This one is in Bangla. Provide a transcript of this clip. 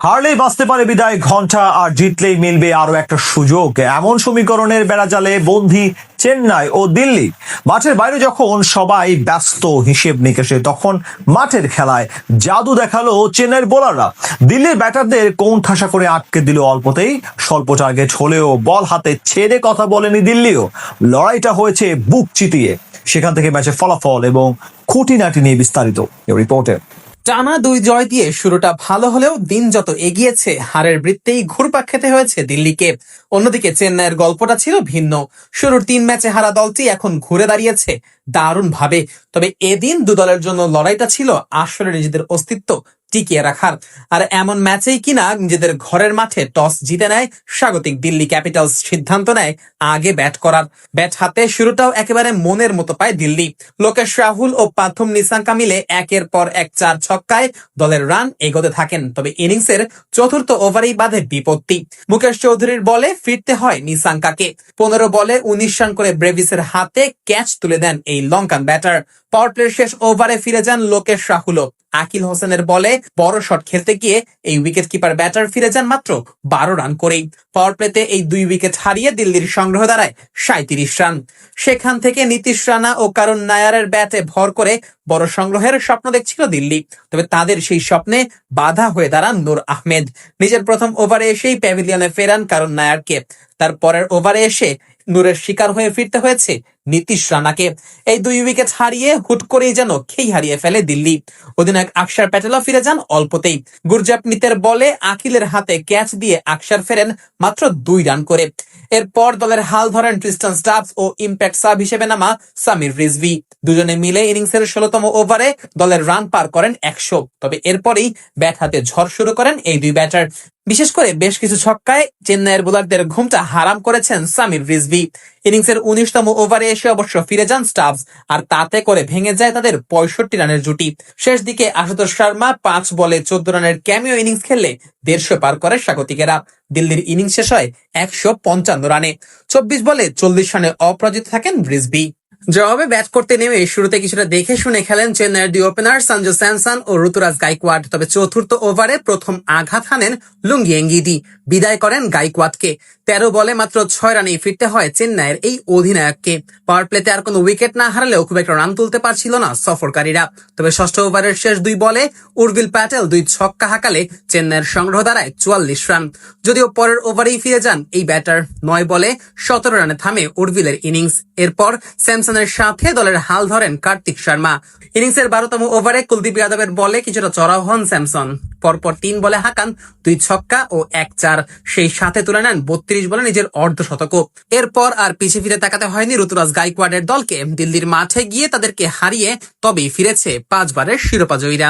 হারলেই বাঁচতে পারে বিদায় ঘন্টা, আর জিতলেই মিলবে আরো একটা সুযোগ। এমন সমীকরণের বেড়াজালে বন্দী চেন্নাই ও দিল্লি। মাঠের বাইরে যখন সবাই ব্যস্ত হিসেব নিকেশে, তখন মাঠের খেলায় জাদু দেখালো চেন্নাইয়ের বোলাররা। দিল্লির ব্যাটারদের কোণঠাসা করে আটকে দিল অল্পতেই। স্বল্প টার্গেট হলেও বল হাতে ছেড়ে কথা বলেনি দিল্লিও। লড়াইটা হয়েছে বুক চিতিয়ে। সেখান থেকে ম্যাচের ফলাফল এবং খুঁটিনাটি নিয়ে বিস্তারিত রিপোর্টে। টানা 2 জয় দিয়ে শুরুটা ভালো হলেও দিন যত এগিয়েছে হারের বৃত্তেই ঘুরপাক খেতে হয়েছে দিল্লিকে। অন্যদিকে চেন্নাইয়ের গল্পটা ছিল ভিন্ন। শুরুর 3 ম্যাচে হারা দলটি এখন ঘুরে দাঁড়িয়েছে দারুণ ভাবে। তবে এদিন দু দলের জন্য লড়াইটা ছিল আসলে নিজেদের অস্তিত্ব টিকিয়ে রাখার। আর এমন ম্যাচেই কিনা নিজেদের ঘরের মাঠে টস জিতে নেয় স্বাগতিক দিল্লি ক্যাপিটালস। সিদ্ধান্ত নেয় আগে ব্যাট করার। ব্যাট হাতে শুরুটাও একেবারে মনের মতো পায় দিল্লি। লোকেশ রাহুল ও পাথুম নিসাঙ্কা মিলে একের পর এক 4 ছক্কায় দলের রান এগোতে থাকেন। তবে ইনিংসের চতুর্থ ওভারেই বাধে বিপত্তি। মুকেশ চৌধুরীর বলে ফিরতে হয় নিসাঙ্কাকে। 15 বলে 19 রান করে ব্রেভিসের হাতে ক্যাচ তুলে দেন এই লঙ্কান ব্যাটার। পাওয়ার প্লের শেষ ওভারে ফিরে যান লোকেশ রাহুলও। আকিল হোসেনের বলে বড় শট খেলতে গিয়ে এই উইকেট কিপার ব্যাটার ফিরে যান মাত্র 12 রান করেই। পাওয়ার প্লেতে এই 2 উইকেট হারিয়ে দিল্লির সংগ্রহ দাঁড়ায় 37 রান। সেখান থেকে নীতিশ রানা ও কারণ নায়ারের ব্যাটে ভর করে বড় সংগ্রহের স্বপ্ন দেখছিল দিল্লি। তবে তাদের সেই স্বপ্নে বাধা হয়ে দাঁড়ান নূর আহমেদ। নিজের প্রথম ওভারে এসেই প্যাভিলিয়নে ফেরান কারণ নায়ারকে। তার পরের ওভারে এসে নূরের শিকার হয়ে ফিরতে হয়েছে নীতিশ রানাকে। এই 2 উইকেট হারিয়ে হুট করেই যেন খেই হারিয়ে ফেলে দিল্লি। অধিনায়ক আকসার প্যাটেলও ফিরে যান অল্পতেই। গুরজাপনিতের বলে আকিলের হাতে ক্যাচ দিয়ে আকসার ফেরেন মাত্র 2 রান করে। এরপর দলের হাল ধরেন ট্রিস্টান স্টাবস ও ইম্প্যাক্ট সাব হিসেবে নামা সামির রিজভি। দুজনে মিলে ইনিংসের 16তম ওভারে দলের রান পার করেন 100। তবে এরপরেই ব্যাট হাতে ঝড় শুরু করেন এই 2 ব্যাটার। বিশেষ করে বেশ কিছু ছক্কায় চেন্নাইয়ের বোলারদের ঘুমটা হারাম করেছেন সামির রিজভি। ইনিংসের 19তম ওভারে এসে অবশ্য ফিরে যান স্টাবস, আর তাতে করে ভেঙে যায় তাদের 65 রানের জুটি। শেষ দিকে আশুতোষ শর্মা 5 বলে 14 রানের ক্যামিও ইনিংস খেললে 150 পার করে স্বাগতিকেরা। দিল্লির ইনিংস শেষ হয় 155 রানে। 24 বলে 40 রানে অপরাজিত থাকেন রিজভি। জবাবে ব্যাট করতে নেমে শুরুতে কিছুটা দেখে শুনে খেলেন চেন্নাইয়ের 2 ওপেনার সঞ্জু স্যামসন ও ঋতুরাজ গাইকোয়াড। তবে চতুর্থ ওভারে প্রথম আঘাত হানেন লুঙ্গি এঙ্গিডি। বিদায় করেন গাইকোয়াডকে। 13 বলে মাত্র 6 রানেই ফিরতে হয় চেন্নাইয়ের এই অধিনায়ককে। পাওয়ার প্লেতে আর কোনো উইকেট না হারালেও খুব একটা রান তুলতে পারছিল না সফরকারীরা। তবে ষষ্ঠ ওভারের শেষ 2 বলে উর্ভিল প্যাটেল 2 ছক্কা হাঁকালে চেন্নাইয়ের সংগ্রহ দাঁড়ায় 44 রান। যদিও পরের ওভারেই ফিরে যান এই ব্যাটার। 9 বলে 17 রানে থামে উর্ভিলের ইনিংস। এরপর স্যামসনের সাথে দলের হাল ধরেন কার্তিক শর্মা। ইনিংসের 12তম ওভারে কুলদীপ যাদবের বলে কিছুটা চড়াও হন স্যামসন। পরপর 3 বলে হাঁকান 2 ছক্কা ও 1 চার। সেই সাথে তুলে নেন 32 বলে নিজের অর্ধশতকও। এরপর আর পিছিয়ে ফিরে তাকাতে হয়নি ঋতুরাজ গাইকোয়াডের দলকে। দিল্লির মাঠে গিয়ে তাদেরকে হারিয়ে তবেই ফিরেছে 5 বারের শিরোপা জয়ীরা।